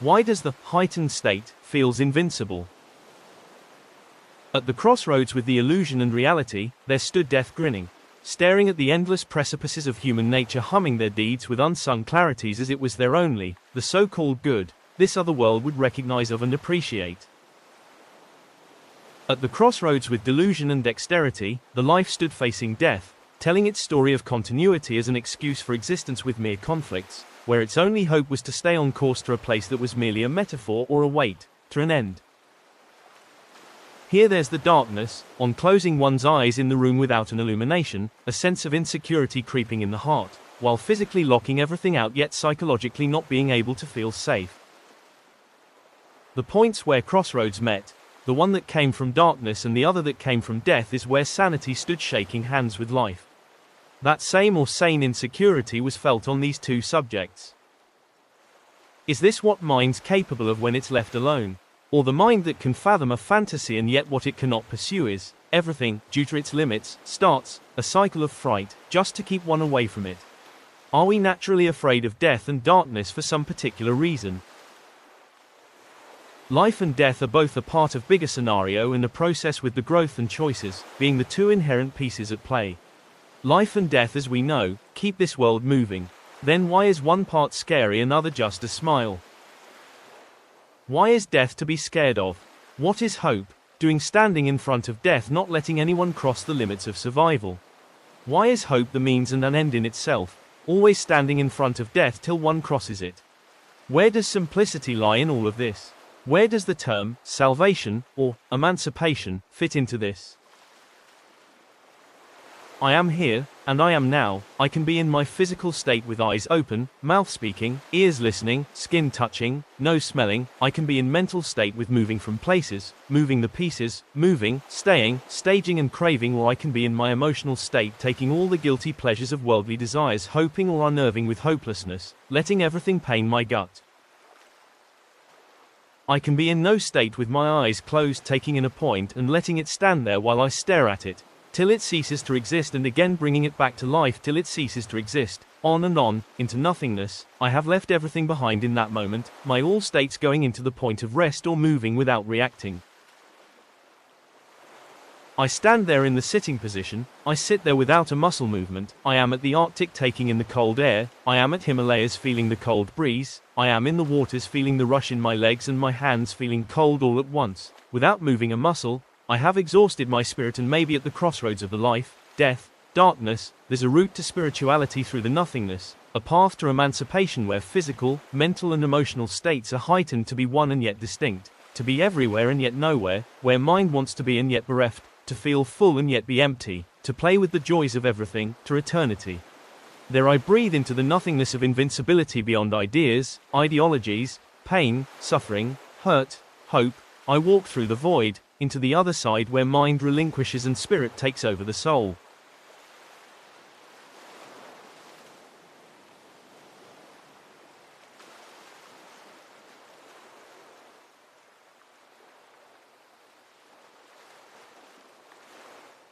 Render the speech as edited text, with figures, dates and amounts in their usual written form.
Why does the heightened state feels invincible? At the crossroads with the illusion and reality, there stood death grinning, staring at the endless precipices of human nature, humming their deeds with unsung clarities as it was their only, the so-called good, this other world would recognize of and appreciate. At the crossroads with delusion and dexterity, the life stood facing death, telling its story of continuity as an excuse for existence with mere conflicts, where its only hope was to stay on course to a place that was merely a metaphor or a wait, to an end. Here there's the darkness, on closing one's eyes in the room without an illumination, a sense of insecurity creeping in the heart, while physically locking everything out yet psychologically not being able to feel safe. The points where crossroads met, the one that came from darkness and the other that came from death, is where sanity stood shaking hands with life. That same or sane insecurity was felt on these two subjects. Is this what mind's capable of when it's left alone? Or the mind that can fathom a fantasy and yet what it cannot pursue is, everything, due to its limits, starts a cycle of fright, just to keep one away from it? Are we naturally afraid of death and darkness for some particular reason? Life and death are both a part of bigger scenario and a process, with the growth and choices being the two inherent pieces at play. Life and death, as we know, keep this world moving. Then why is one part scary, another just a smile? Why is death to be scared of? What is hope doing standing in front of death, not letting anyone cross the limits of survival? Why is hope the means and an end in itself, always standing in front of death till one crosses it? Where does simplicity lie in all of this? Where does the term salvation or emancipation fit into this? I am here, and I am now. I can be in my physical state with eyes open, mouth speaking, ears listening, skin touching, nose smelling. I can be in mental state with moving from places, moving the pieces, moving, staying, staging and craving, or I can be in my emotional state taking all the guilty pleasures of worldly desires, hoping or unnerving with hopelessness, letting everything pain my gut. I can be in no state with my eyes closed, taking in a point and letting it stand there while I stare at it, till it ceases to exist, and again bringing it back to life till it ceases to exist, on and on, into nothingness. I have left everything behind in that moment, my all states going into the point of rest or moving without reacting. I stand there in the sitting position, I sit there without a muscle movement. I am at the Arctic taking in the cold air, I am at Himalayas feeling the cold breeze, I am in the waters feeling the rush in my legs and my hands feeling cold all at once, without moving a muscle. I have exhausted my spirit, and maybe at the crossroads of the life, death, darkness, there's a route to spirituality through the nothingness, a path to emancipation where physical, mental and emotional states are heightened to be one and yet distinct, to be everywhere and yet nowhere, where mind wants to be and yet bereft, to feel full and yet be empty, to play with the joys of everything, to eternity. There I breathe into the nothingness of invincibility beyond ideas, ideologies, pain, suffering, hurt, hope. I walk through the void, into the other side where mind relinquishes and spirit takes over the soul.